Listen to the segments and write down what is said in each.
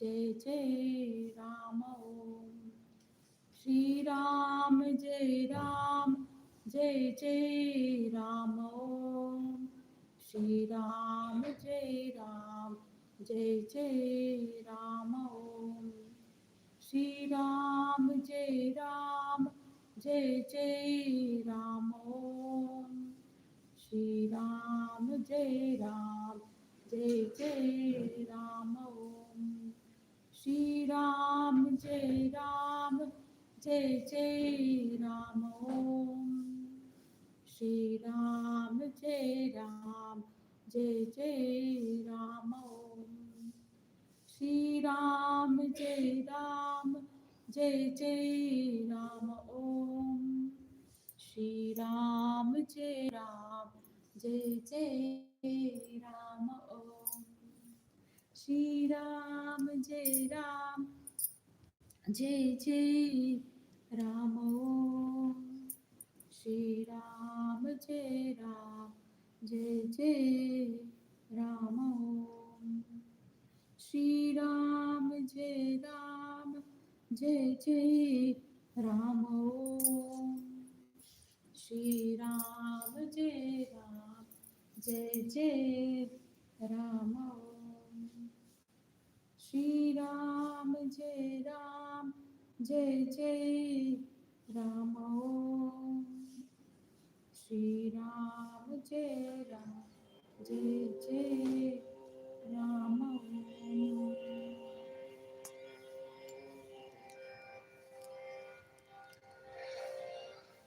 जय जय राम ओम। श्री राम जय राम जय जय राम ओम। श्री राम जय राम जय जय राम ओम। श्री राम जय राम जय जय राम ओम। श्री राम जय राम जय जय राम ओम। श्री राम जय राम जय जय राम ओम। श्री राम जय राम जय जय राम ओम। श्री राम जय राम जय जय राम ओम। श्री राम जय राम जय जय राम ओम। श्री राम जय राम जय जय राम ओम। श्री राम जय राम जय जय राम ओम। श्री राम जय राम जय जय राम ओम। श्री राम जय राम जय जय राम ओम। श्री राम जय राम जय जय राम ओम। श्री राम जय राम जय जय राम ओम। श्री राम जय राम जय जय राम।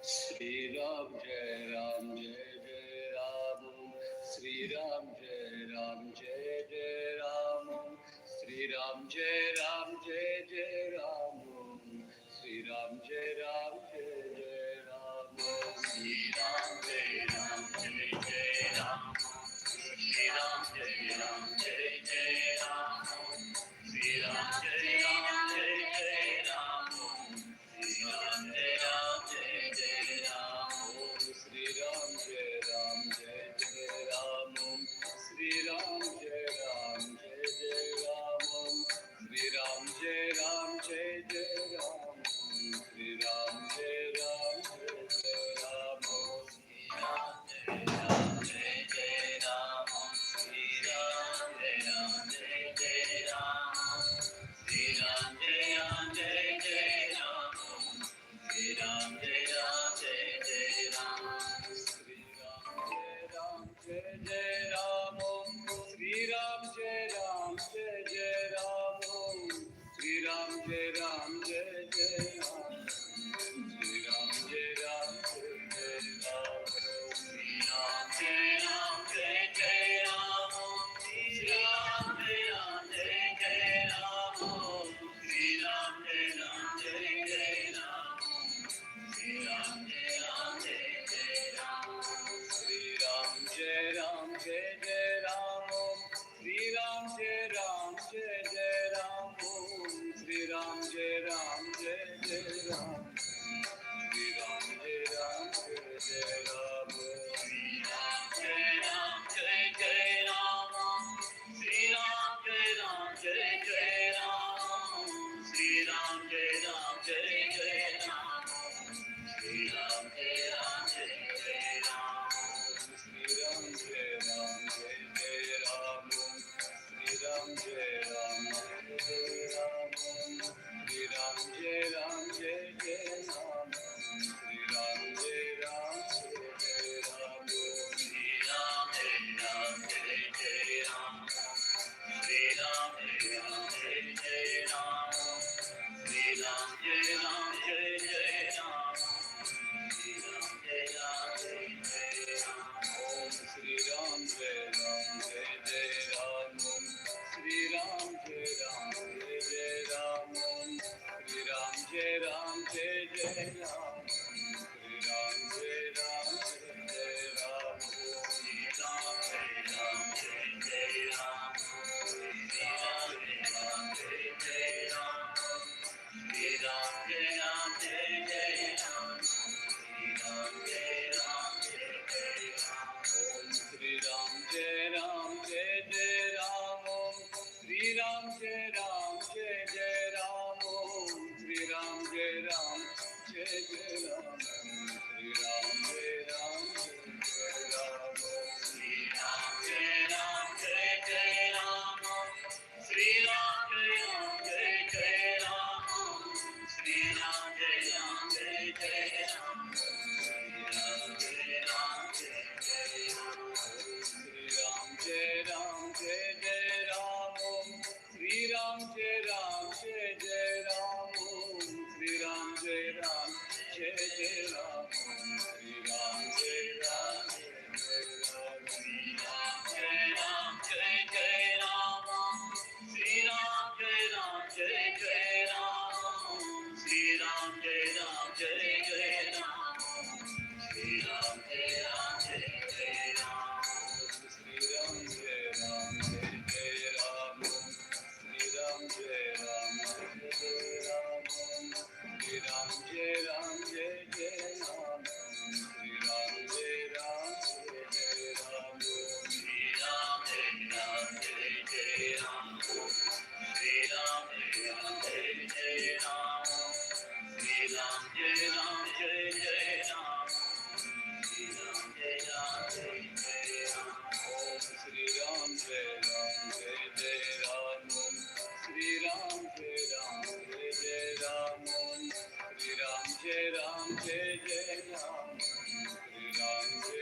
श्री राम जय राम जय जय राम। श्री राम जय राम जय जय राम। श्री राम जय राम जय जय राम। श्री राम जय राम जय जय राम। श्री राम जय राम जय जय राम। श्री राम जय राम जय जय राम। श्री राम जय राम जय जय राम। श्री राम जय राम जय जय राम। श्री राम जय राम जय जय राम। श्री राम जय राम जय जय राम। श्री राम जय राम जय जय राम। श्री राम जय जय राम। श्री राम जय राम जय जय राम। श्री राम जय राम जय जय राम। श्री राम जय राम जय जय राम। श्री राम जय जय राम। श्री राम जय राम जय जय राम। श्री राम जय राम जय जय राम। श्री राम जय राम जय जय राम। श्री राम जय राम जय जय राम। श्री राम जय Jai Jai Ram, Shri Ram Jai Ram, Jai Jai Ram, Jai Jai Ram, Shri Ram Jai Ram, Jai Jai Ram, Shri Ram Jai Ram, Jai Jai Ram, Shri Ram Jai Ram, Jai Jai Ram, Shri Ram Jai Ram, Jai Jai Ram, Shri Ram Jai Ram, Jai Jai Ram, Shri Ram Jai Ram, Jai Jai Ram, Shri Ram Jai Ram, Jai Jai Ram, Shri Ram Jai Ram, Jai Jai Ram, Shri Ram Jai Ram, Jai Jai Ram, Shri Ram Jai Ram, Jai Jai Ram, Shri Ram Jai Ram, Jai Jai Ram, Om Shri Ram Jai Ram, Jai Jai Ram, Shri Ram Jai Ram, Jai Jai Ram, Shri Ram Jai Ram, Jai Jai Ram, Shri Ram Jai Ram, Jai Jai Ram, Shri Ram Jai Ram, Jai Jai Ram,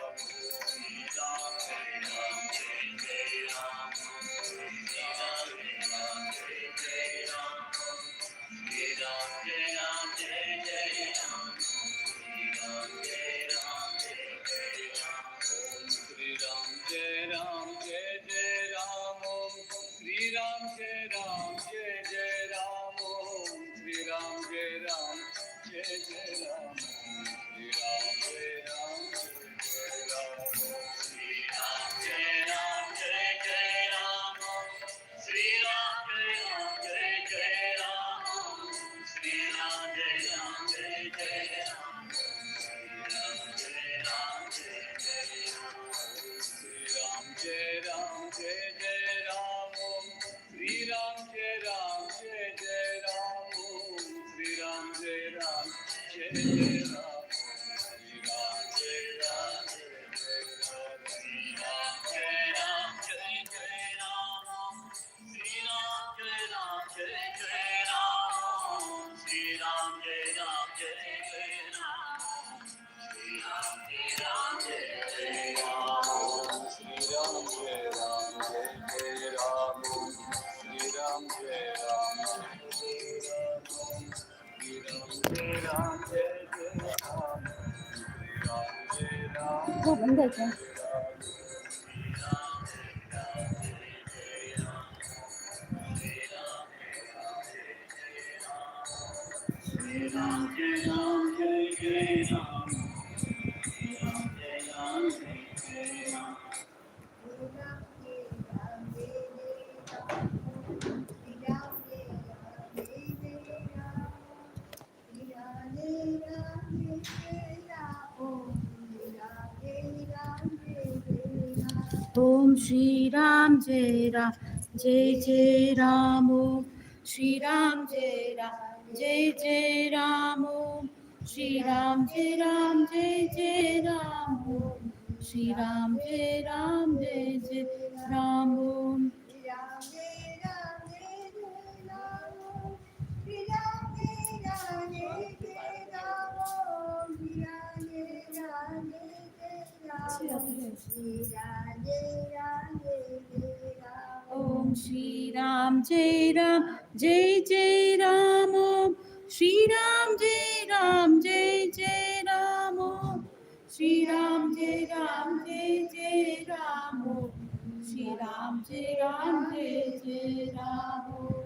Shri Ram Jai Ram, Jai Jai Ram, Shri Ram Jai Ram, Jai Jai Ram, Shri Ram Jai Ram, Jai Jai Ram, Om Shri Ram Jai Ram, Jai Jai Ram, Om Shri Ram Jai Ram, Jai Jai Ram, Om Shri Ram Jai Ram, Jai Jai Ram, Shri Ram Jai Ram, Jai Jai Ram, Shri Ram Jai Ram, Jai Jai Ram, Shri Ram Jai Ram, Jai Jai Ram, Shri Ram Jai Ram, Jai Jai Ram, Shri Ram Jai Ram, Jai Jai Ram, Shri Ram Jai Ram, Jai Jai Ram, Shri Ram Jai Ram, Jai Jai Ram, Shri Ram Jai Ram, Jai Jai Ram, Shri Ram Jai Ram, Jai Jai Ram, Shri Ram Jai Ram, Jai Jai Ram, Shri Ram Jai Ram, Jai Jai Ram, Shri Ram Jai Ram, Jai Jai Ram, Shri Ram Jai Ram, Jai Jai Ram, Shri Ram Jai Ram, Jai Jai Ram, Shri Ram Jai Ram, Jai Jai Ram, Shri Ram Jai Ram, Jai Jai Ram, Shri Ram Jai Ram, वो बंद है क्या? Shri Ram Jai Ram, Jai Jai Ram, Shri Ram Jai Ram, Jai Jai Ram. Om Shri Ram Jai Ram, Jai Jai Ram, Om Shri Ram Jai Ram, Jai Jai Ram, Om Shri Ram Jai Ram, Jai Jai Ram, Om Shri Ram Jai Ram, Jai Jai Ram, Om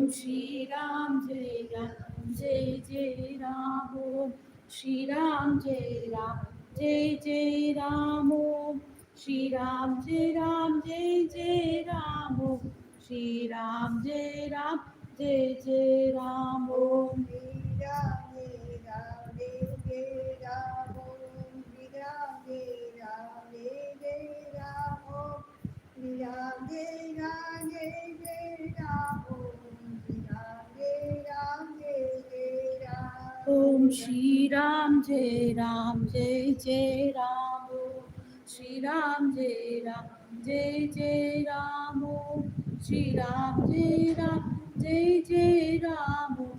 Om Shri Ram Jai Ram, Jai Jai Ram, Om Shri Ram Jai Ram, Jai Jai Ram, Om Shri Ram Jai Ram, Jai Jai Ram, Om Shri Ram Jai Ram, Jai Jai Ram, Om Om Shri Ram Jai Ram, Jai Jai Ram, Om Shri Ram Jai Ram, Jai Jai Ram, Om Shri Ram Jai Ram, Jai Jai Ram, Om Shri Ram Jai Ram, Jai Jai Ram, Om Om Shri Ram Jai Ram, Jai Jai Ram, Om Shri Ram Jai Ram, Jai Jai Ram, Om Shri Ram Jai Ram, Jai Jai Ram, Om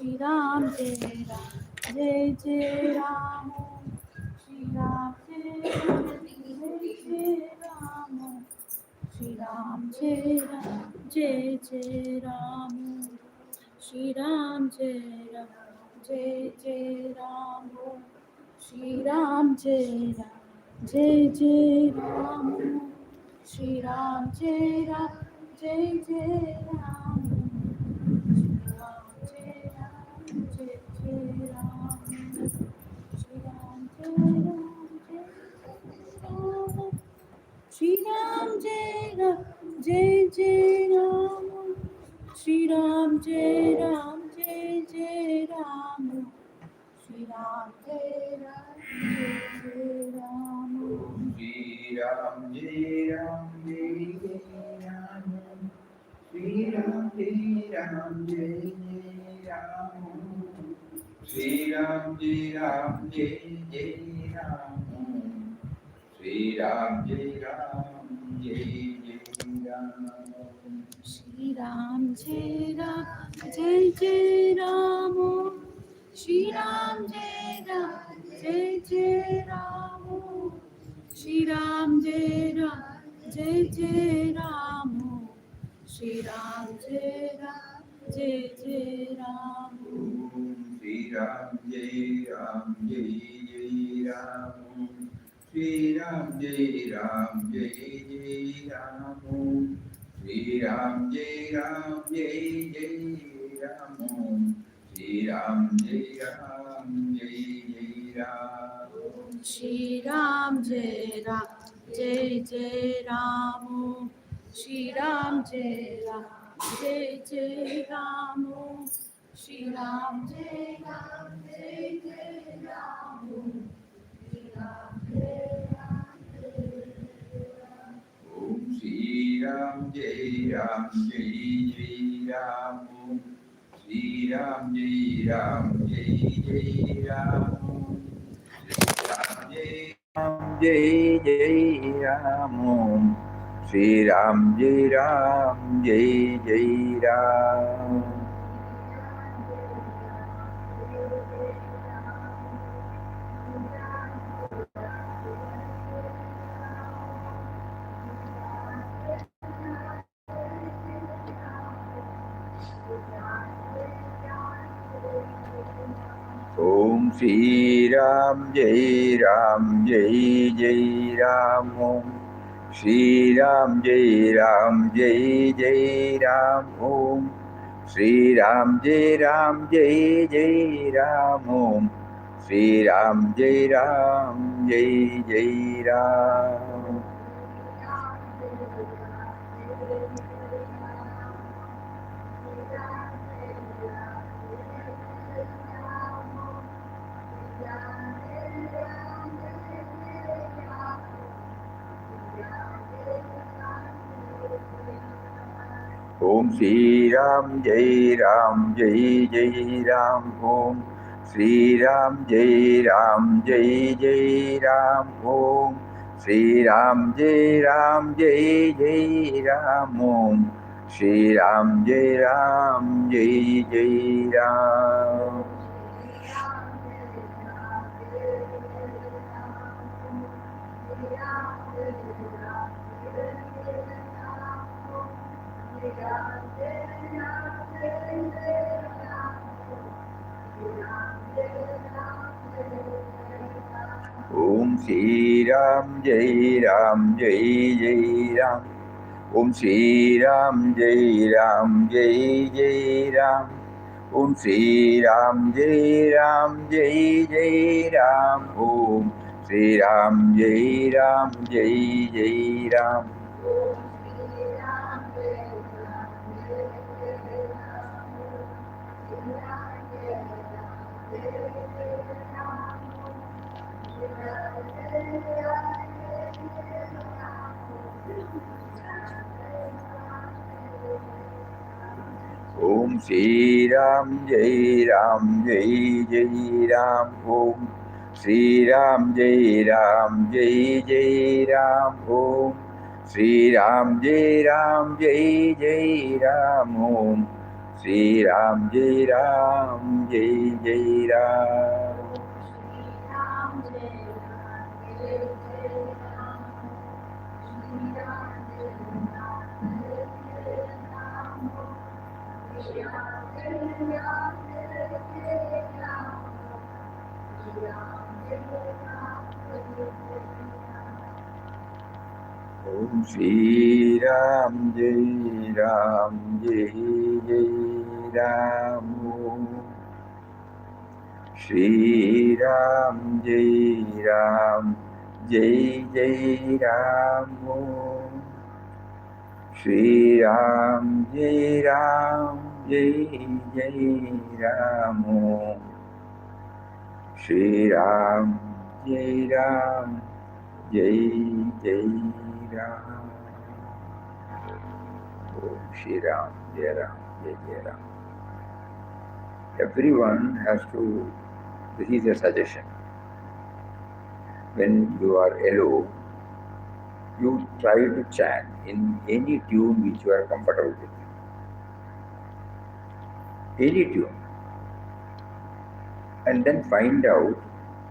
Shri Ram Jai Ram Jai Jai Ram Om Shri Ram Jai Ram Jai Jai Ram Om Shri Ram Jai Ram Jai Jai Ram Om Shri Ram Jai Ram Jai Jai Ram Om Shri Ram Jai Ram Jai Jai Ram Om Shri Ram Jai Ram Jai Jai Ram Om Shri Ram Jai Ram Jai Jai Ram Shri Ram Jai Ram Jai Jai Ram Shri Ram Jai Ram Jai Jai Ram Shri Ram Jai Ram Jai Jai Ram Shri Ram Jai Ram Jai Jai Ram Shri Ram Jai Ram Jai Jai Ram Shri Ram Jai Ram Jai Jai Ram Shri Ram Jai Ram Jai Jai Ram Shri Ram Jai Ram Jai Jai Ram Shri Ram Jai Ram Jai Jai Ram Shri Ram Jai Ram Jai Jai Ram Shri Ram Jai Ram Jai Jai Ram Shri Ram Jai Ram Jai Jai Ram Shri Ram Jai Ram Jai Jai Ram Shri Ram Jai Ram Jai Jai Ram Shri Ram Jai Ram Jai Jai Ram Shri Ram Jai Ram Jai Jai Ram Shri Ram Jai Ram Jai Jai Ram Shri Ram Jai Ram Om Shri Ram Jai Ram Jai Jai Ram Shri Ram Jai Ram Jai Jai Ram Jai Jai Ram Shri Ram Jai Ram Jai Jai Ram Om Shri Ram Jai Ram Jai Jai Ram Shri Ram Jai Ram Jai Jai Ram Shri Ram Jai Ram Jai Jai Ram Shri Ram Jai Ram Jai Jai Ram Om Shri Ram Jai Ram Jai Jai Ram Shri Ram Jai Ram Jai Jai Ram Shri Ram Jai Ram Jai Jai Ram Shri Ram Jai Ram Jai Jai Ram Om Shri Ram Jai Ram Jai Jai Ram Om Shri Ram Jai Ram Jai Jai Ram Om Shri Ram Jai Ram Jai Jai Ram Om Shri Ram Jai Ram Jai Jai Ram Om Shri Ram Jai Ram Jai Jai Ram Om Shri Ram Jai Ram Jai Jai Ram Om Shri Ram Jai Ram Jai Jai Ram Om Sri Ram Jai Ram Jai Jai Ram. Om Shri Ram Jai Ram Jai Jai Ram. Shri Ram Jai Ram Jai Jai Ram. Shri Ram Jai Ram Jai Jai Ram. Shri Ram Jai Ram Jai Jai Ram. Om Shri Ram Jai Ram Jai Jai Ram. Everyone has to, this is a suggestion. When you are alone, you try to chant in any tune which you are comfortable with. Any tune. And then find out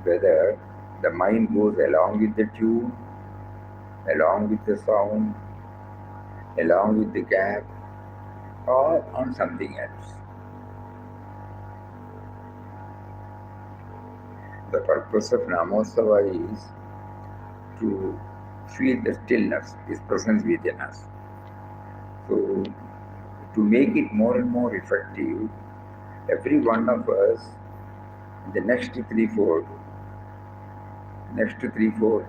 whether the mind goes along with the tune, along with the sound, along with the gap, or on something else. The purpose of Namosava is to feel the stillness, His presence within us. So, to make it more and more effective, every one of us, in the next 3-4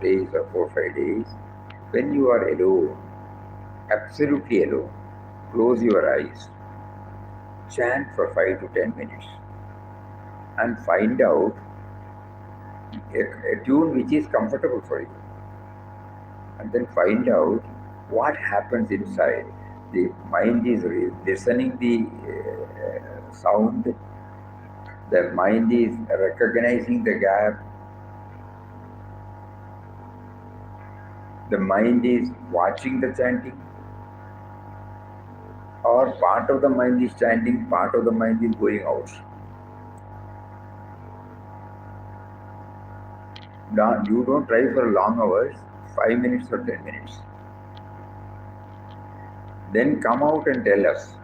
days or 4-5 days, when you are alone, absolutely alone, close your eyes, chant for 5 to 10 minutes, and find out a tune which is comfortable for you. And then find out what happens inside. The mind is listening the sound, the mind is recognizing the gap, the mind is watching the chanting, or part of the mind is chanting, part of the mind is going out. Now, you don't try for long hours, 5 minutes or 10 minutes. Then come out and tell us,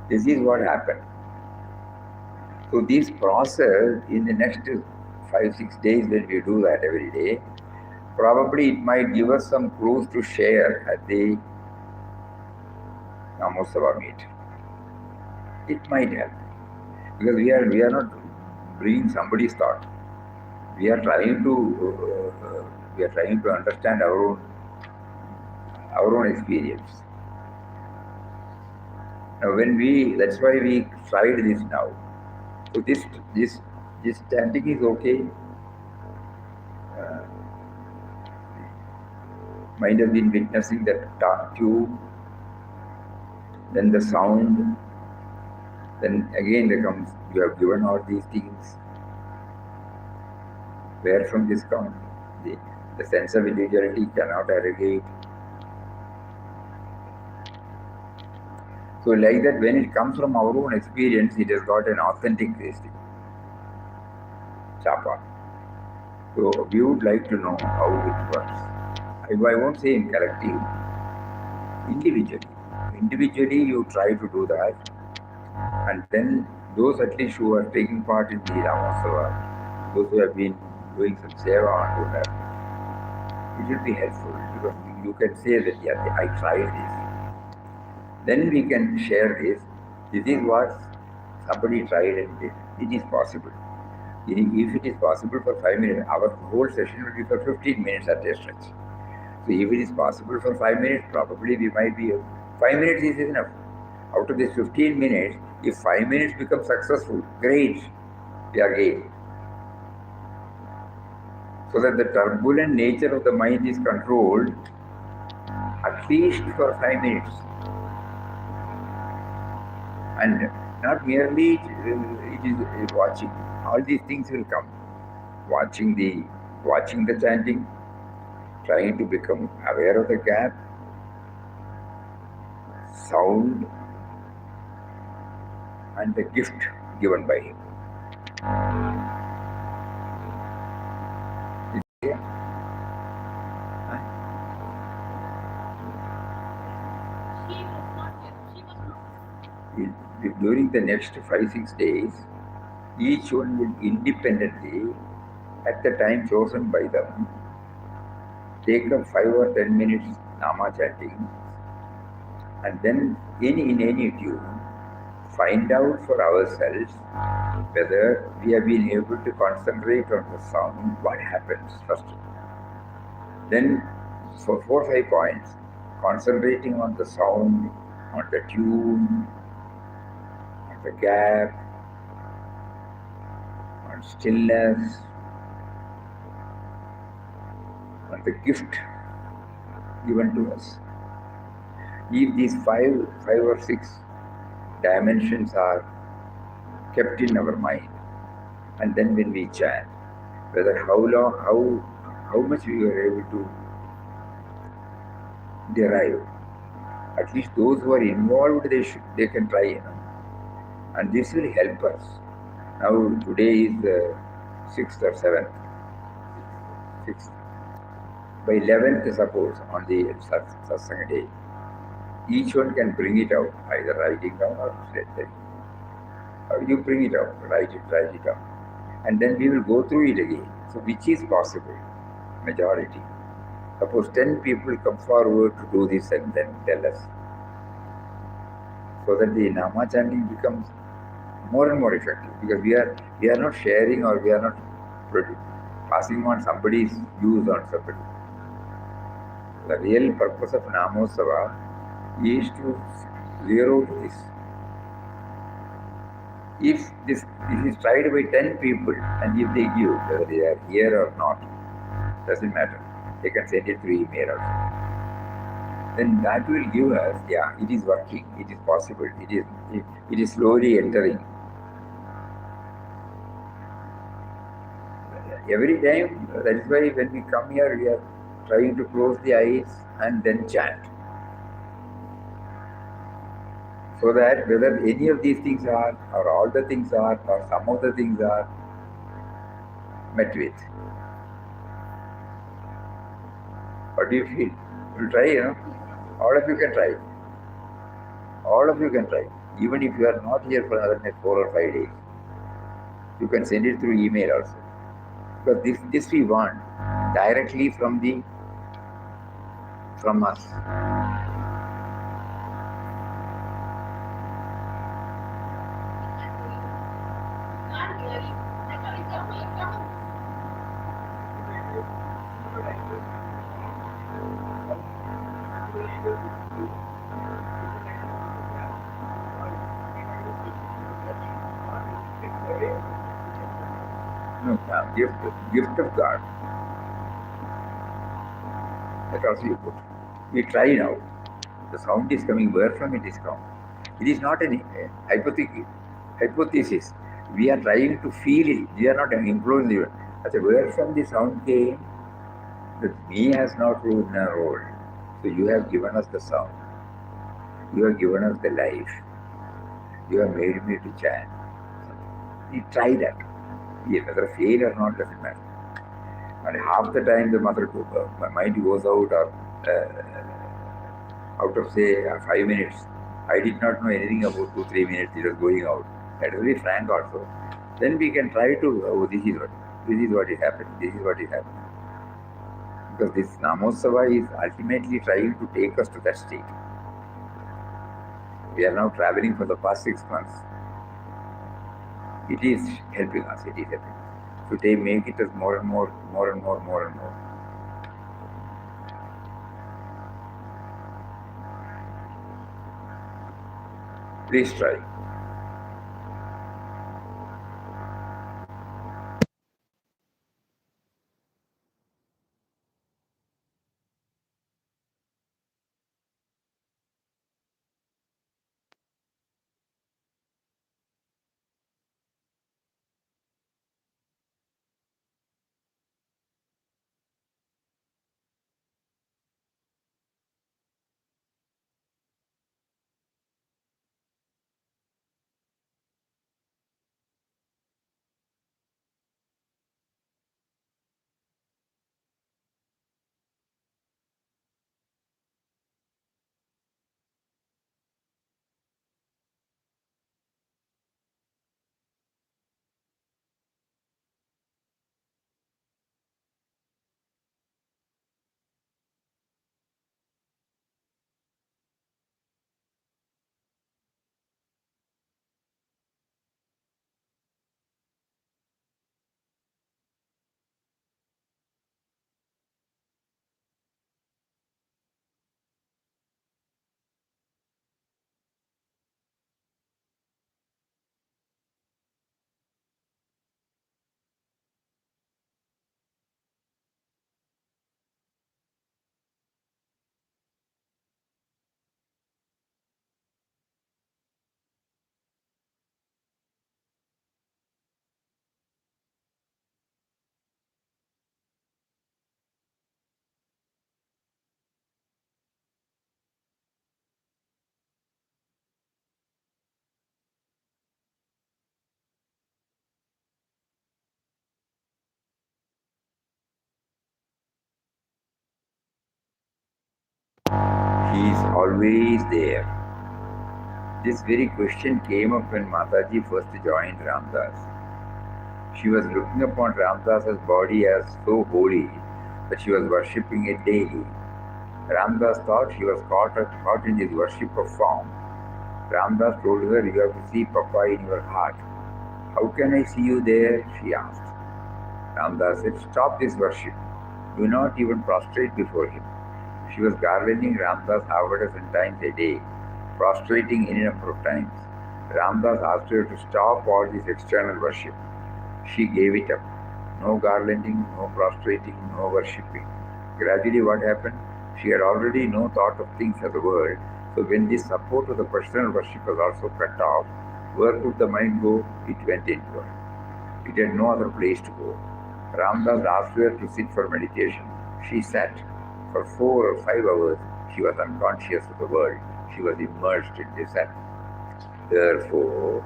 this is what happened. So this process, in the next 5-6 days when we do that every day, probably it might give us some clues to share at the Namosava meet. It might help. Because we are not bringing somebody's thought. We are trying to understand our own experience. Now that's why we tried this now. So this chanting is okay. Mind has been witnessing that tune, then the sound, then again there comes, you have given all these things. Where from this comes? The sense of individuality cannot aggregate. So like that, when it comes from our own experience, it has got an authentic taste. Chapa. So we would like to know how it works. I won't say in collective, individually. Individually you try to do that, and then those at least who are taking part in the Namosava, those who have been doing some seva on that, it will be helpful, because you can say that, yeah, I tried this. Then we can share this. This is what somebody tried and did. It is possible. If it is possible for 5 minutes, our whole session will be for 15 minutes at a stretch. So if it is possible for 5 minutes, probably we might be, 5 minutes is enough. Out of this 15 minutes, if 5 minutes become successful, great, we are game. So that the turbulent nature of the mind is controlled at least for 5 minutes. And not merely it is watching. All these things will come. Watching the chanting, trying to become aware of the gap, sound, and the gift given by him. Okay? During the next 5-6 days, each one will independently, at the time chosen by them, take up 5 or 10 minutes Nama chanting, and then in any tune, find out for ourselves whether we have been able to concentrate on the sound, what happens first. Then, for 4 or 5 points, concentrating on the sound, on the tune, on the gap, on stillness, on the gift given to us. If these five or six dimensions are kept in our mind, and then when we chant, whether how much we are able to derive, at least those who are involved, they can try, and this will help us. Now today is the 6th or 7th, 6th. By 11th, suppose, on the Satsang day, each one can bring it out, either writing down or telling. You bring it out, write it down. And then we will go through it again. So which is possible? Majority. Suppose 10 people come forward to do this and then tell us. So that the Nama chanting becomes more and more effective, because we are not sharing, or we are not passing on somebody's views on somebody. The real purpose of Namosava is to zero out this. If this is tried by 10 people, and if they give, whether they are here or not, doesn't matter. They can send it through email also. Then that will give us, it is working, it is possible, it is slowly entering. Every time, that is why when we come here, we are trying to close the eyes and then chant. So that whether any of these things are, or all the things are, or some of the things are met with. What do you feel? You'll try, All of you can try. All of you can try. Even if you are not here for another 4 or 5 days, you can send it through email also. Because this we want directly from us. No, gift of God. That also you put. We try now. The sound is coming. Where from it is come? It is not any hypothesis. We are trying to feel it. We are not influenced even. As where from the sound came, the me has not played a role. So you have given us the sound. You have given us the life. You have made me to chant. We try that. Whether fail or not doesn't matter. And half the time the my mind goes out, or out of say 5 minutes. I did not know anything about 2-3 minutes. It was going out. That is very frank also. Then we can try to, this is what is happening. This is what is happening. Because this Namosava is ultimately trying to take us to that state. We are now traveling for the past 6 months. It is helping us. It is helping us. So they make it as more and more. Please try. always there? This very question came up when Mataji first joined Ramdas. She was looking upon Ramdas's body as so holy that she was worshipping it daily. Ramdas thought she was caught in this worship of form. Ramdas told her, "You have to see Papa in your heart." "How can I see you there?" she asked. Ramdas said, "Stop this worship. Do not even prostrate before him." She was garlanding Ramdas half a dozen times a day, prostrating any number of times. Ramdas asked her to stop all this external worship. She gave it up. No garlanding, no prostrating, no worshipping. Gradually what happened? She had already no thought of things of the world. So when this support of the personal worship was also cut off, where could the mind go? It went inward. It had no other place to go. Ramdas asked her to sit for meditation. She sat. For 4 or 5 hours, she was unconscious of the world. She was immersed in this act. Therefore,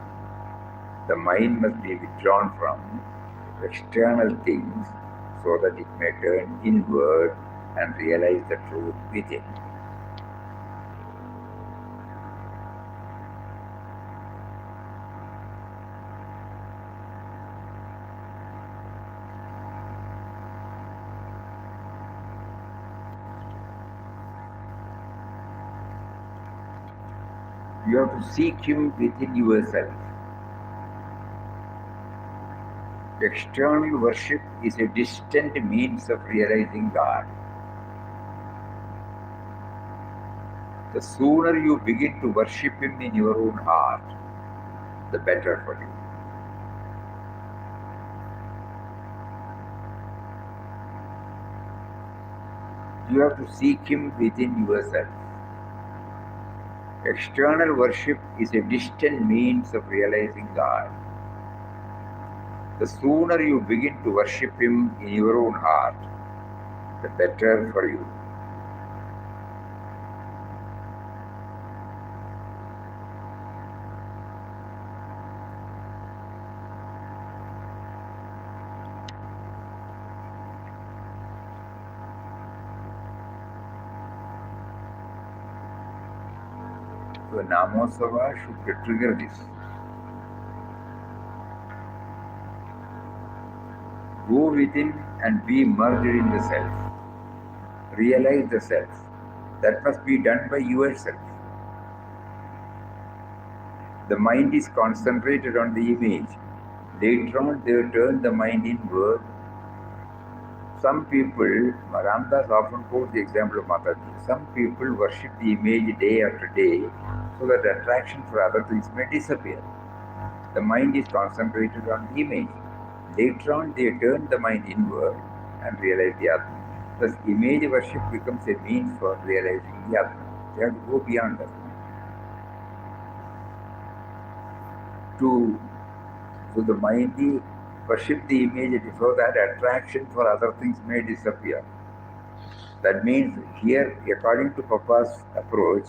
the mind must be withdrawn from external things so that it may turn inward and realize the truth within. You have to seek him within yourself. External worship is a distant means of realizing God. The sooner you begin to worship him in your own heart, the better for you. You have to seek him within yourself. External worship is a distant means of realizing God. The sooner you begin to worship him in your own heart, the better for you. So Namosava should trigger this. Go within and be merged in the self. Realize the self. That must be done by yourself. The mind is concentrated on the image. Later on, they turn the mind inward. Some people, Ramdas often quotes the example of Mataji. Some people worship the image day after day so that attraction for other things may disappear. The mind is concentrated on the image. Later on, they turn the mind inward and realize the Atma. Thus, image worship becomes a means for realizing the Atma. They have to go beyond that. So the mind worship the image so that attraction for other things may disappear. That means here, according to Papa's approach,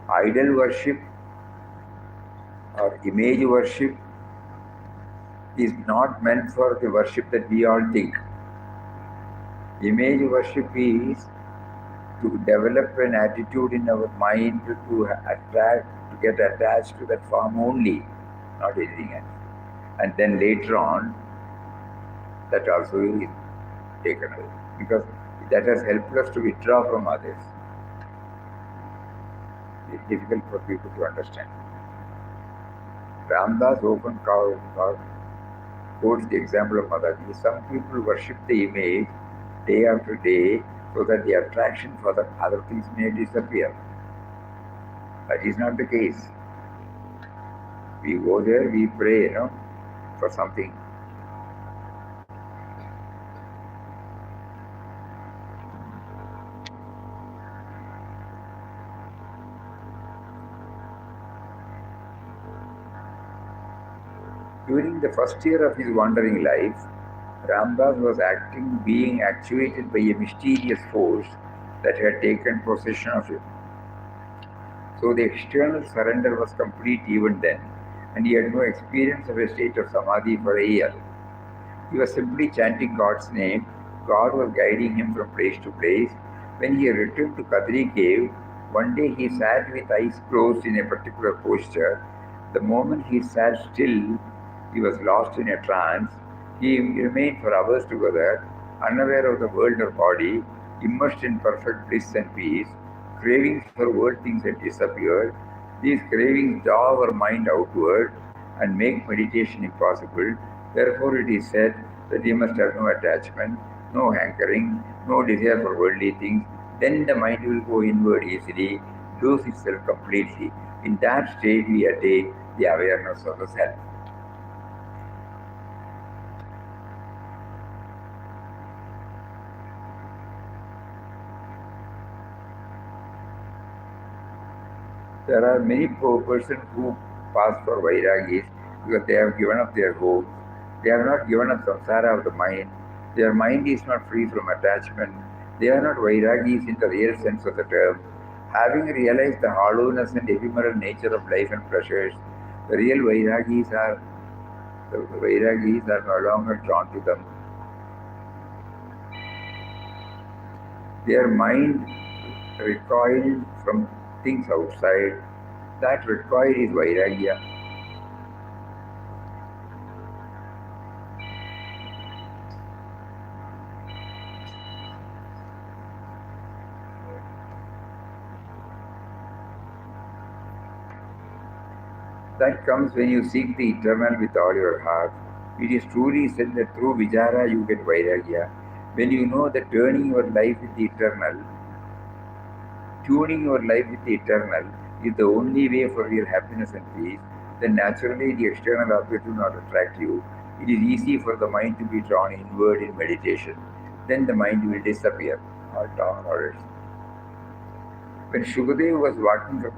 idol worship or image worship is not meant for the worship that we all think. Image worship is to develop an attitude in our mind to get attached to that form only, not anything else. And then later on, that also is taken away, because that has helped us to withdraw from others. It's difficult for people to understand. Ramdas often quotes the example of Mataji. Some people worship the image day after day so that the attraction for the other things may disappear. That is not the case. We go there, we pray, for something. During the first year of his wandering life, Ramdas was being actuated by a mysterious force that had taken possession of him. So the external surrender was complete even then, and he had no experience of a state of samadhi for a year. He was simply chanting God's name. God was guiding him from place to place. When he returned to Kadri cave, One day he sat with eyes closed in a particular posture. The moment he sat still, he was lost in a trance. He remained for hours together, unaware of the world or body, immersed in perfect bliss and peace. Cravings for world things had disappeared. These cravings draw our mind outward and make meditation impossible. Therefore, it is said that we must have no attachment, no hankering, no desire for worldly things. Then the mind will go inward easily, lose itself completely. In that state, we attain the awareness of the self. There are many persons who pass for Vairagis because they have given up their hopes. They have not given up samsara of the mind. Their mind is not free from attachment. They are not Vairagis in the real sense of the term. Having realized the hollowness and ephemeral nature of life and pleasures, the real Vairagis are no longer drawn to them. Their mind recoiled from things outside. That recoil is Vairagya. That comes when you seek the eternal with all your heart. It is truly said that through Vijara you get Vairagya. When you know that turning your life with the eternal, tuning your life with the eternal is the only way for real happiness and peace, then naturally the external object will not attract you. It is easy for the mind to be drawn inward in meditation. Then the mind will disappear, all down orders. When Shukadev was walking from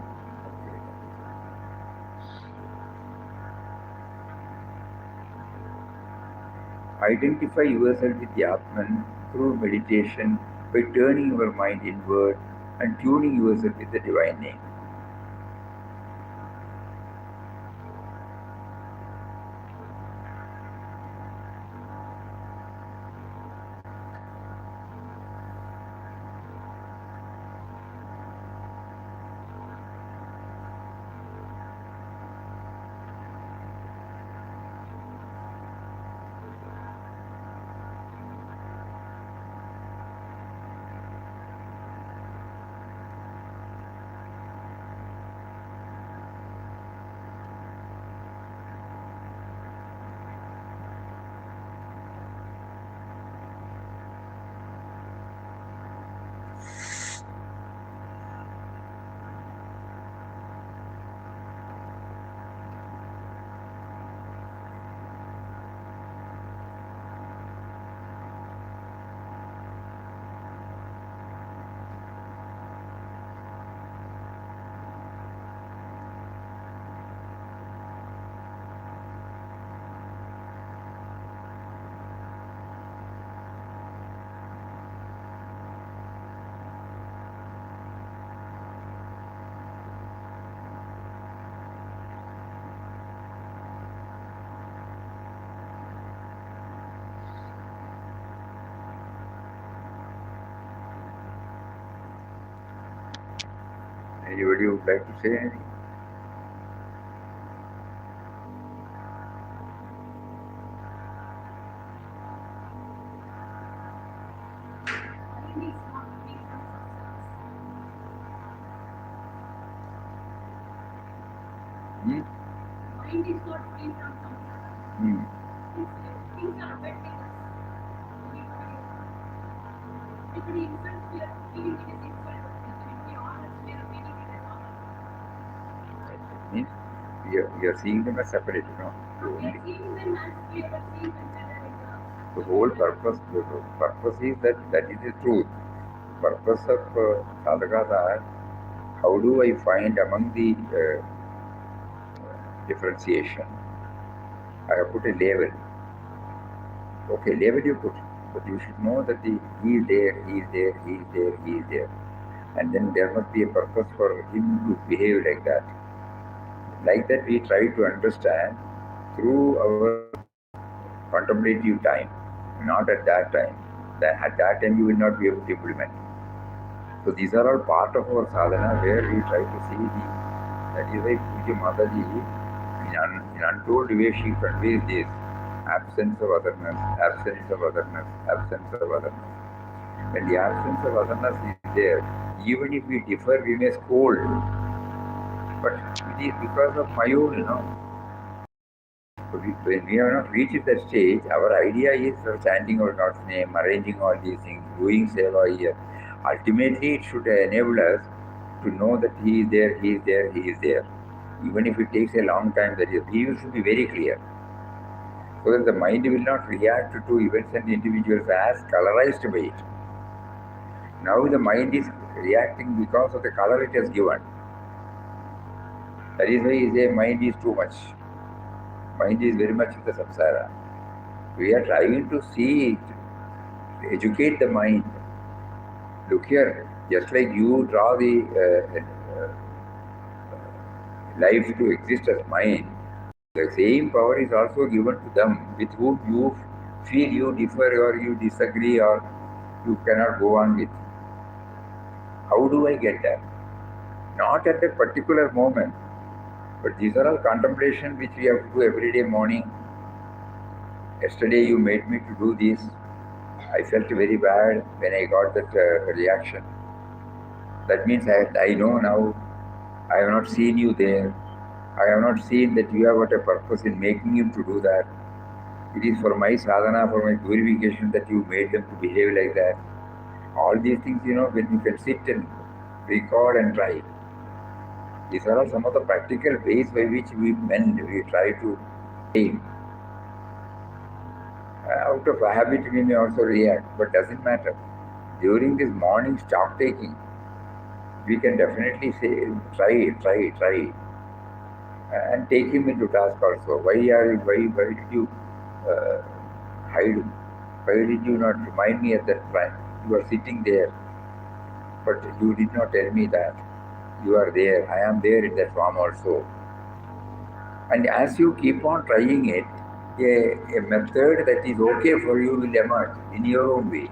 identify yourself with the Atman through meditation by turning your mind inward and tuning yourself with the divine name. Anybody would like to say anything? Mind is not free from samsara. Things are affecting us. If it insults, we are feeling it is insult. If we honor, we are feeling it as honor. It means we are seeing them as separate, We are seeing them as we are seeing them. The whole purpose is that is the truth. Purpose of sadhakas are how do I find among the differentiation? I have put a label. Okay, label you put, but you should know that he is there, he is there, he is there, he is there. And then there must be a purpose for him to behave like that. Like that we try to understand through our contemplative time, not at that time. At that time you will not be able to implement. So these are all part of our sadhana where we try to see the. That is why Puja Mataji, in untold way, she conveys this absence of otherness, absence of otherness, absence of otherness. When the absence of otherness is there, even if we differ, we may scold. But it is because of my own, When we have not reached that stage, our idea is chanting our God's name, arranging all these things, doing seva here. Ultimately, it should enable us to know that He is there, He is there, He is there. Even if it takes a long time, that is, we should be very clear. So that the mind will not react to events and individuals as colorized by it. Now the mind is reacting because of the color it has given. That is why the mind is too much. Mind is very much in the samsara. We are trying to see it, educate the mind. Look here, just like you draw the life to exist as mind, the same power is also given to them with whom you feel you differ or you disagree or you cannot go on with. How do I get that? Not at a particular moment, but these are all contemplation which we have to do every day morning. Yesterday you made me to do this. I felt very bad when I got that reaction. That means I know now. I have not seen you there. I have not seen that you have got a purpose in making him to do that. It is for my sadhana, for my purification that you made them to behave like that. All these things, when you can sit and record and try. These are all some of the practical ways by which we try to aim. Out of habit, we may also react, but doesn't matter. During this morning stock taking, we can definitely say, try, and take him into task also. Why did you hide? Why did you not remind me at that time? You are sitting there, but you did not tell me that. You are there. I am there in that form also. And as you keep on trying it, a method that is okay for you will emerge in your own way.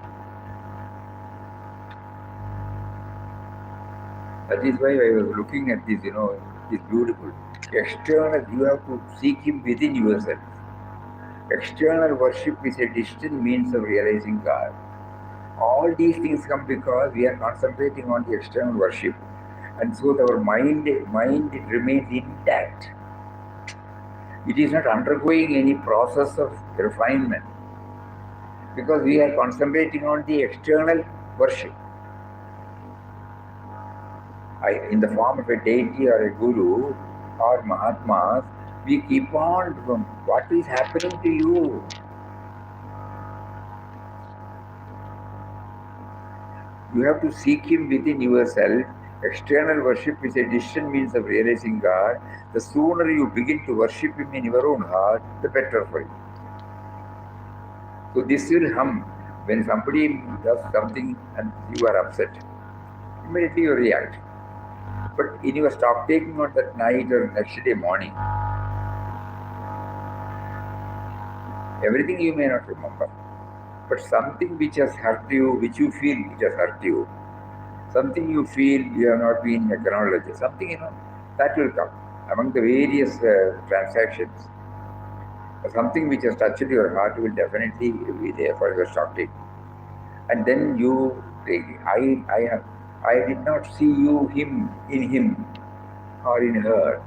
That is why I was looking at this, it's beautiful. External, you have to seek Him within yourself. External worship is a distant means of realizing God. All these things come because we are concentrating on the external worship. And so our mind remains intact. It is not undergoing any process of refinement because we are concentrating on the external worship. In the form of a deity or a guru or Mahatmas, we keep on, what is happening to you? You have to seek Him within yourself. External worship is a distant means of realizing God. The sooner you begin to worship Him in your own heart, the better for you. So this will hum. When somebody does something and you are upset, immediately you react. But in your stock taking on that night or next day morning, everything you may not remember. But something which has hurt you, which you feel it has hurt you, something you feel you have not been acknowledged, something, that will come. Among the various transactions, something which has touched your heart will definitely be there for your stock taking. And then you take, I did not see you, in him or in her.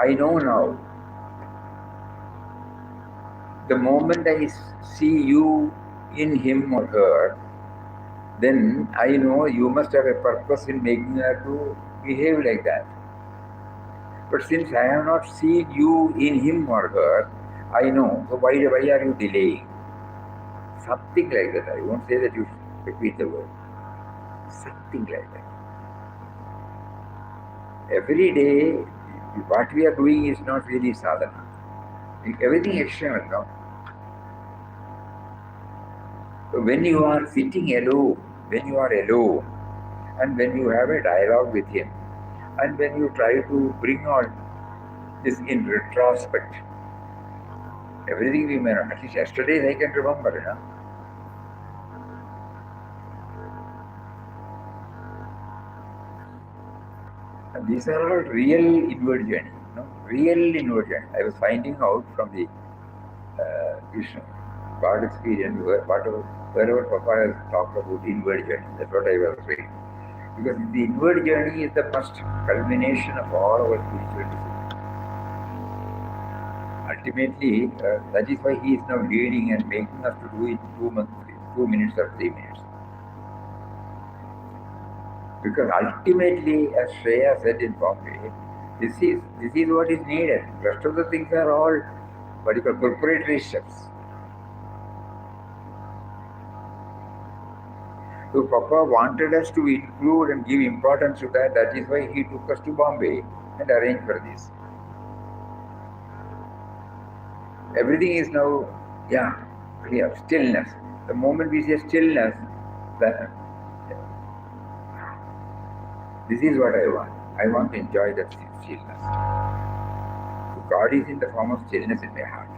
I know now. The moment I see you in him or her, then I know you must have a purpose in making her to behave like that. But since I have not seen you in him or her, I know. So why are you delaying? Something like that. I won't say that you repeat the word. Something like that. Every day, what we are doing is not really sadhana. Everything external, no? So when you are sitting alone, and when you have a dialogue with him, and when you try to bring all this in retrospect, everything we may not, at least yesterday I can remember, These are all real inward journey, real inward journey. I was finding out from the Krishna, God experience, wherever Papa has talked about inward journey, that's what I was reading. Because the inward journey is the first culmination of all our spiritual disciplines. Ultimately, that is why he is now leading and making us to do it 2 minutes or 3 minutes. Because ultimately, as Shreya said in Bombay, this is what is needed. Rest of the things are all what you call preparatory steps. So Papa wanted us to include and give importance to that. That is why he took us to Bombay and arranged for this. Everything is now, clear. Stillness. The moment we say stillness, this is what I want. I want to enjoy that stillness. So God is in the form of stillness in my heart.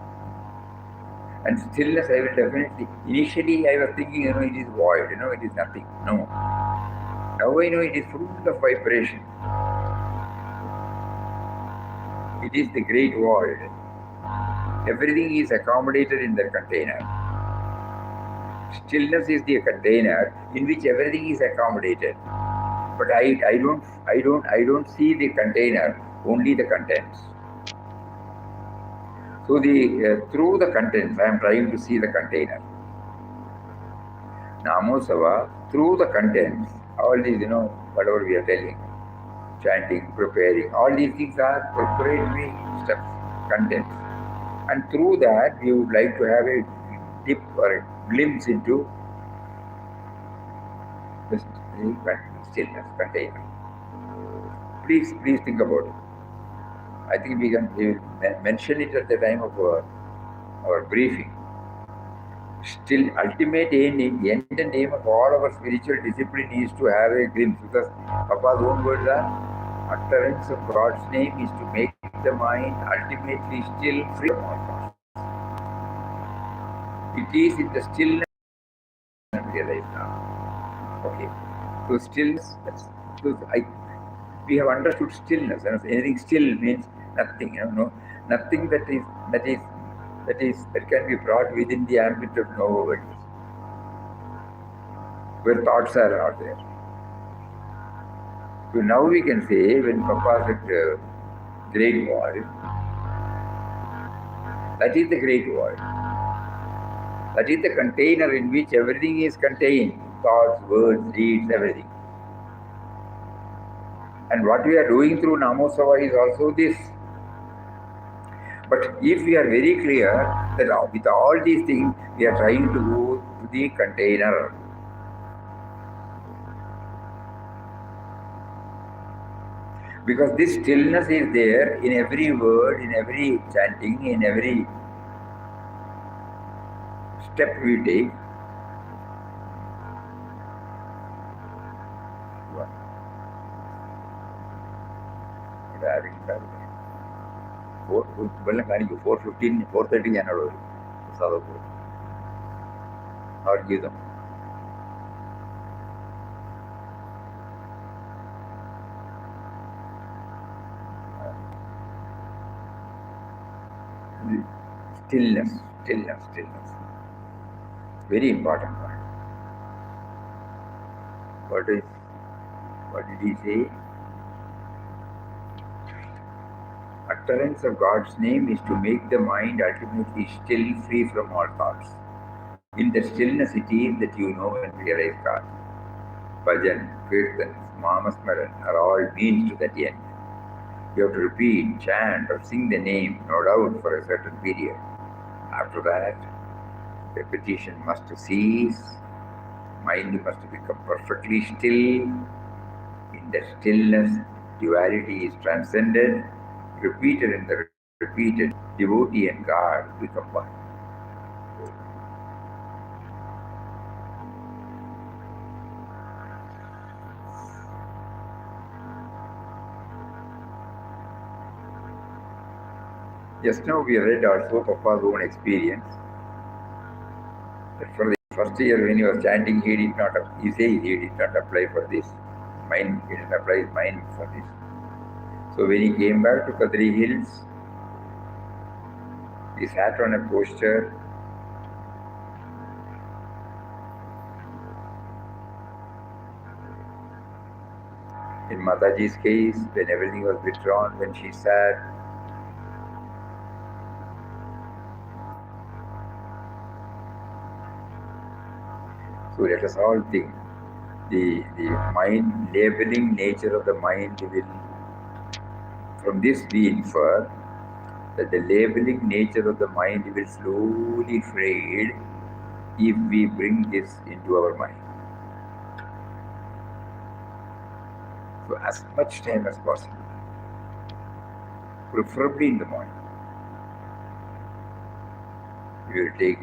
And stillness, I will definitely. Initially, I was thinking, it is void. It is nothing. No. Now I know it is full of vibration. It is the great void. Everything is accommodated in the container. Stillness is the container in which everything is accommodated. But I don't see the container, only the contents. So through the contents, I am trying to see the container. Namosava, through the contents, all these, whatever we are telling, chanting, preparing, all these things are preparatory steps, contents. And through that, we would like to have a dip or a glimpse into the stillness container. Please think about it. I think we will mention it at the time of our briefing. Still, ultimate end and aim of all our spiritual discipline is to have a glimpse, because Papa's own words are, utterance of God's name is to make the mind ultimately still, free from all thoughts. It is in the stillness I realize now. Okay, so stillness. We have understood stillness. Anything still means nothing. Nothing that can be brought within the ambit of knowledge, where thoughts are not there. So now we can say, when Papa said great void, that is the great void. That is the container in which everything is contained, thoughts, words, deeds, everything. And what we are doing through Namosava is also this. But if we are very clear that with all these things, we are trying to go to the container. Because this stillness is there in every word, in every chanting, in every step we take. വെള്ളം കാണിക്കും 4:15, 4:30 ഞാനവിടെ വരും പ്രസാദപ്പൂർ അവർ ഗീതം. Stillness. Very important one. What did he say? Utterance of God's name is to make the mind ultimately still, free from all thoughts. In the stillness it is that you know and realize God. Bhajan, Kirtan, Mamasmaran are all means to that end. You have to repeat, chant or sing the name, no doubt, for a certain period. After that, repetition must cease, mind must become perfectly still. In that stillness, duality is transcended, repeated and the repeated, devotee and God become one. Just now we read also Papa's own experience. That for the first year when he was chanting, he says he did not apply for this. He did not apply his mind for this. So when he came back to Kadri Hills, he sat on a poster. In Mataji's case, when everything was withdrawn, when she sat, so let us all think. The mind, labeling nature of the mind will, from this we infer that the labeling nature of the mind will slowly fade if we bring this into our mind. So as much time as possible, preferably in the morning, we will take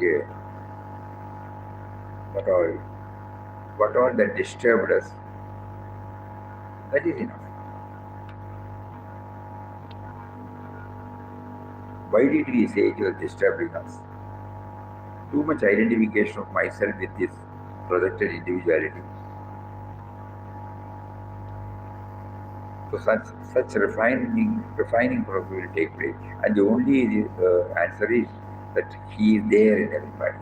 what all that disturbed us, that is enough. Why did we say it was disturbing us? Too much identification of myself with this projected individuality. So such refining process will take place, and the only answer is that he is there in everybody.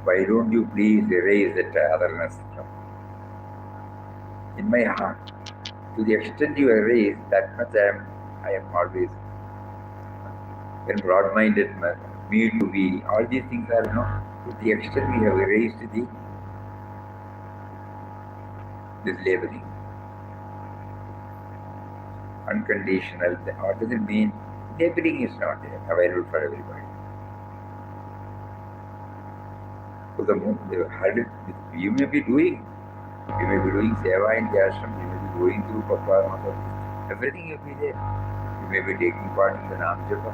Why don't you please erase that otherness in my heart? To the extent you erase, that much I am always when broad-minded me to be. All these things are, to the extent we have erased this labeling. Unconditional, what does it mean? Labeling is not available for everybody. So you may be doing seva in the ashram, you may be going through papa, everything will be there. You may be taking part in the Nam Japa.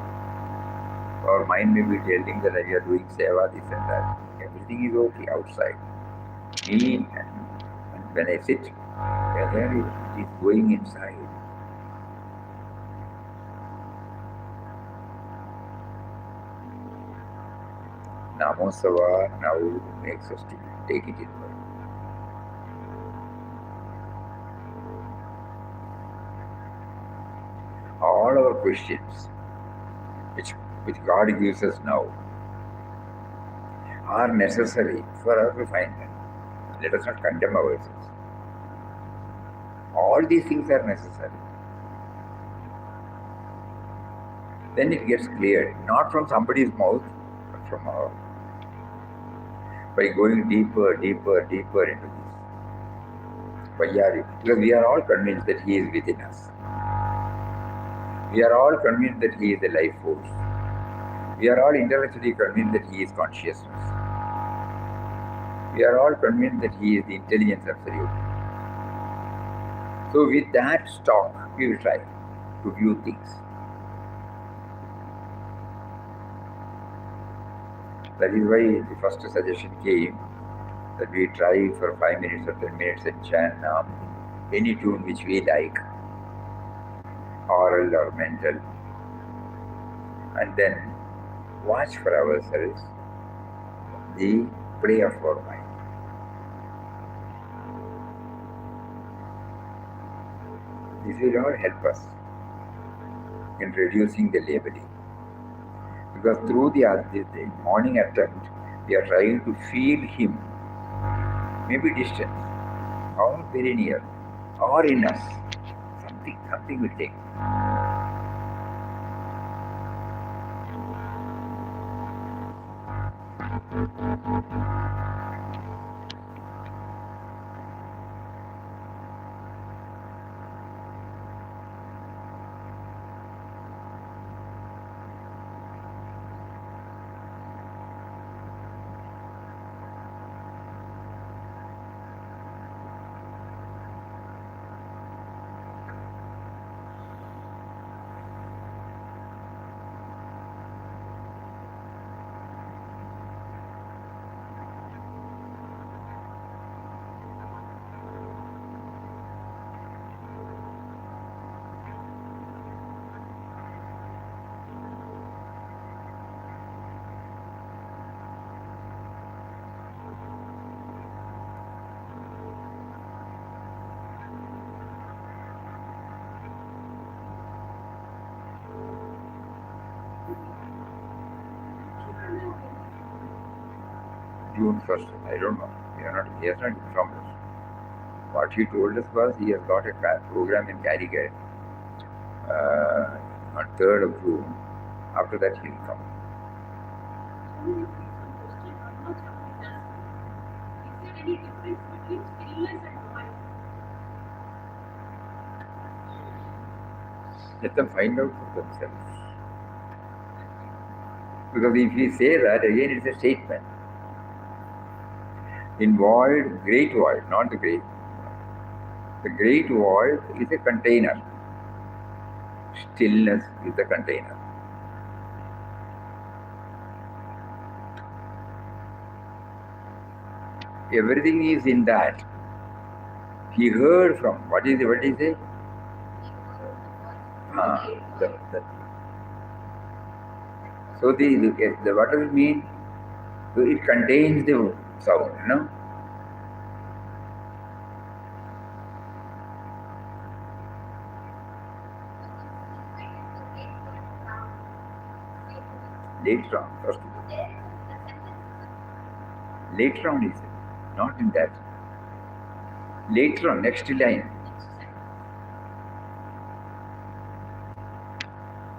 Our mind may be telling that you are doing seva, this and that. Everything is okay outside. Me, and when I sit, it is going inside. Namosava now makes us take it inward. All our questions, which God gives us now, are necessary for our refinement. Let us not condemn ourselves. All these things are necessary. Then it gets clear, not from somebody's mouth, but from our. By going deeper, deeper, deeper into this. Because we are all convinced that He is within us. We are all convinced that He is the life force. We are all intellectually convinced that He is consciousness. We are all convinced that He is the intelligence absolute. So with that stock, we will try to view things. That is why the first suggestion came that we try for 5 minutes or 10 minutes and chant any tune which we like, oral or mental, and then watch for ourselves the play of our mind. This will all help us in reducing the labeling. Because through the morning attempt, we are trying to feel Him, maybe distant, or very near, or in us. Something will take. June 1st. I don't know. He has not informed us. What he told us was he has got a program in Carigat on 3rd of June. After that he will come. Is there any difference between stillness and void? Let them find out for themselves. Because if we say that, again it's a statement. In void, great void, not the great. The great void is a container. Stillness is the container. Everything is in that. He heard from, what is it? So the what does it mean? So it contains the sound, Later on, first. Later on is it, not in that. Later on, next line.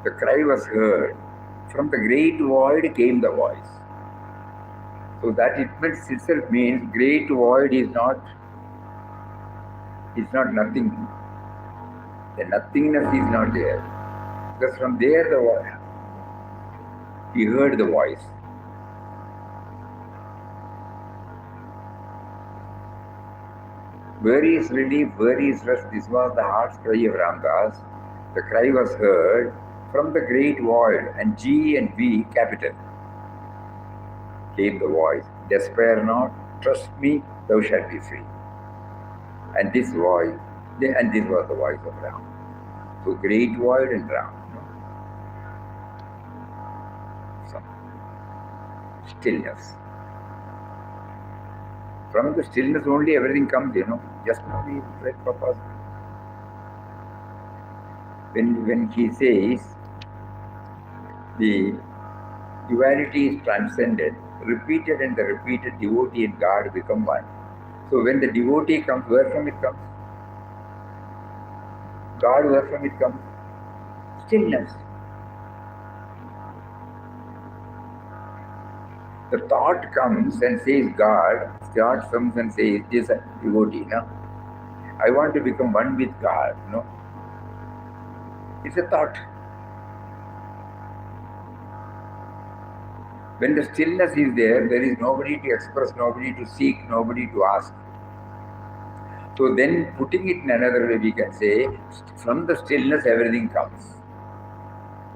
The cry was heard. From the great void came the voice. So that itself means great void is not nothing. The nothingness is not there. Because from there he heard the voice. Where is relief, where is rest? This was the heart's cry of Ramdas. The cry was heard from the great void, and G and V capital. Came the voice, despair not, trust me, thou shalt be free. And this voice, and this was the voice of Ram. So great void and Ram. Some stillness. From the stillness only everything comes, Just now we read Papa's. When he says the duality is transcended, repeated and the repeated devotee and God become one. So when the devotee comes, where from it comes? God, where from it comes? Stillness. The thought comes and says God, God comes and says, this devotee, I want to become one with God, It's a thought. When the stillness is there is nobody to express, nobody to seek, nobody to ask. So then putting it in another way, we can say, from the stillness everything comes.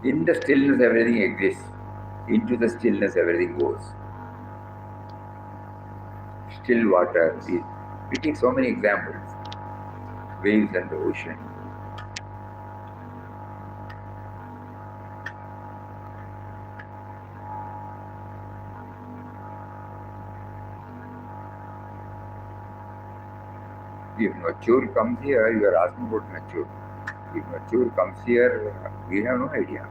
In the stillness everything exists. Into the stillness everything goes. Still water. We take so many examples. Waves and the ocean. If mature comes here, you are asking about mature. If mature comes here, we have no idea.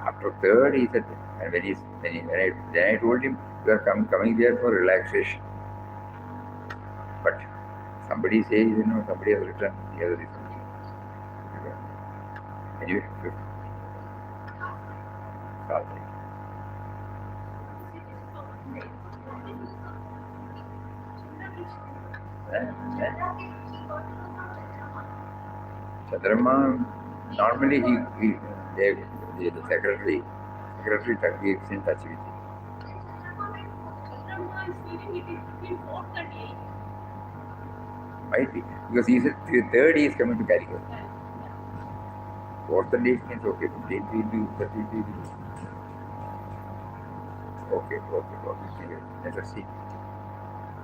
After third, he said, and then I told him, you are coming here for relaxation. But somebody says, somebody has written, he has written. Anyway, Satsang. Chandrama, normally the secretary keeps in touch with him. Might be, because he said the third he is coming to Calicut. Fourth and eighth means okay, 15th will be, 13th will be. Okay. Let us see.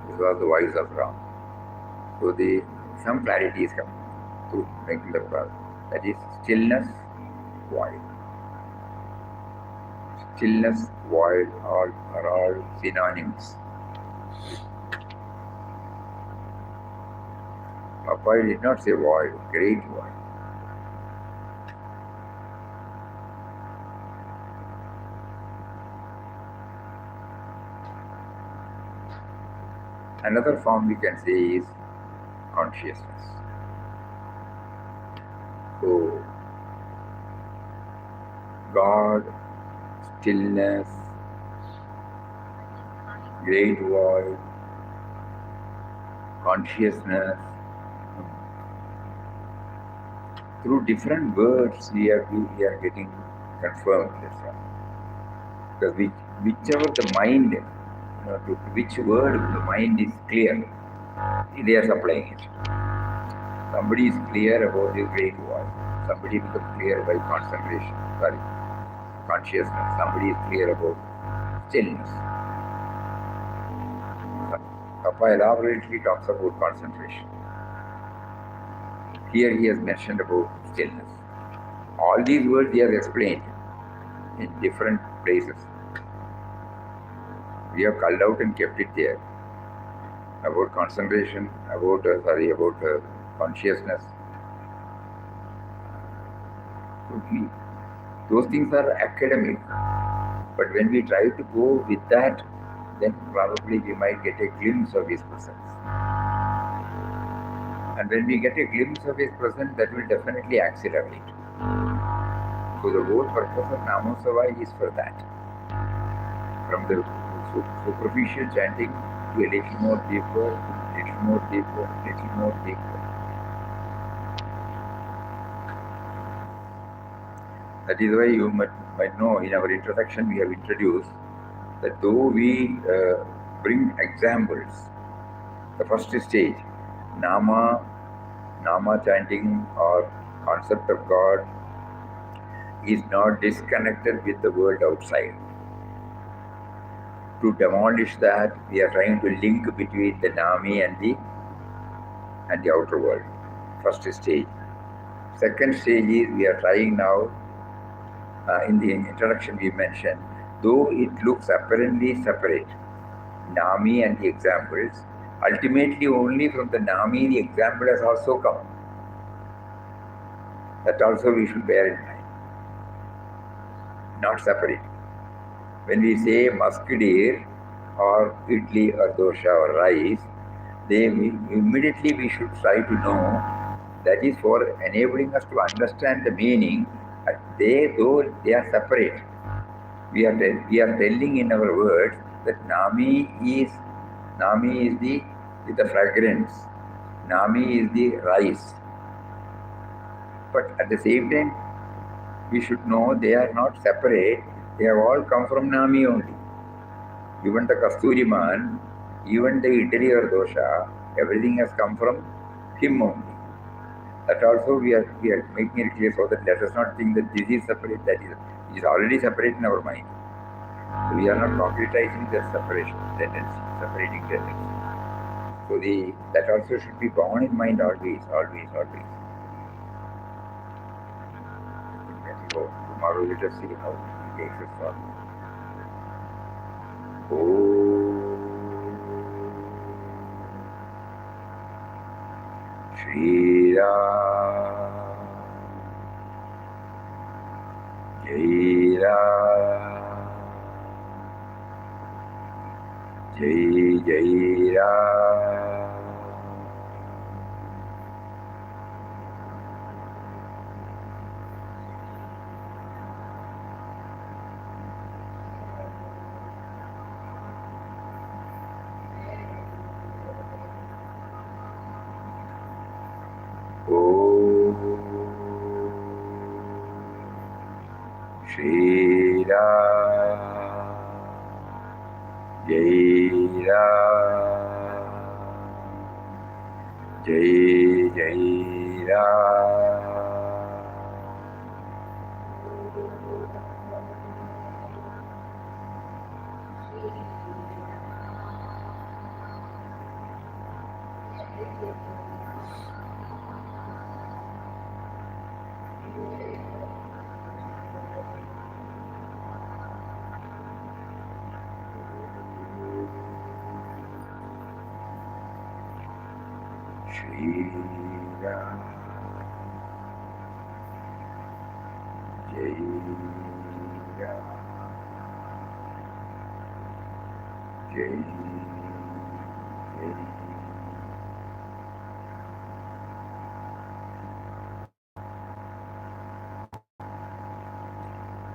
This was the voice of Ram. So some clarity is coming to making the problem. That is stillness, void. Stillness, void are all synonyms. Papa did not say void, great void. Another form we can say is consciousness. So, God, stillness, great void, consciousness. Through different words, we are getting confirmed. That's all. Because whichever the mind, to which word the mind is clear, they are supplying it. Somebody is clear about the great void. Somebody becomes clear by concentration. Sorry, consciousness. Somebody is clear about stillness. Papa elaborately talks about concentration. Here he has mentioned about stillness. All these words he has explained in different places. We have culled out and kept it there. About concentration, about consciousness. Those things are academic. But when we try to go with that, then probably we might get a glimpse of his presence. And when we get a glimpse of his presence, that will definitely accelerate. So the whole purpose of Namosava is for that. From the superficial chanting to a little more deeper, little more deeper, little more deeper. That is why you might know in our introduction we have introduced that though we bring examples, the first stage, Nama chanting or concept of God is not disconnected with the world outside. To demolish that, we are trying to link between the Nami and the outer world. First stage. Second stage is we are trying now, in the introduction we mentioned, though it looks apparently separate, Nami and the examples, ultimately only from the Nami the example has also come. That also we should bear in mind. Not separate. When we say musk deer or idli or dosha or rice, immediately we should try to know that is for enabling us to understand the meaning. Though they are separate, we are telling in our words that Nami is the fragrance. Nami is the rice. But at the same time, we should know they are not separate. They have all come from Nami only. Even the Kasturi man, even the idli or dosha, everything has come from him only. That also we are making it clear so that let us not think that this is separate, that is. It is already separate in our mind. So we are not concretizing the separation tendency, separating tendency. So that also should be borne in mind always. So tomorrow let us see how it takes us forward. Shri Ram, Jai Ram, Jai Jai Ram. Shri Ram, Jai Ram, Jai Jai Ram. Shri Ram, Jai Ram, Jai जय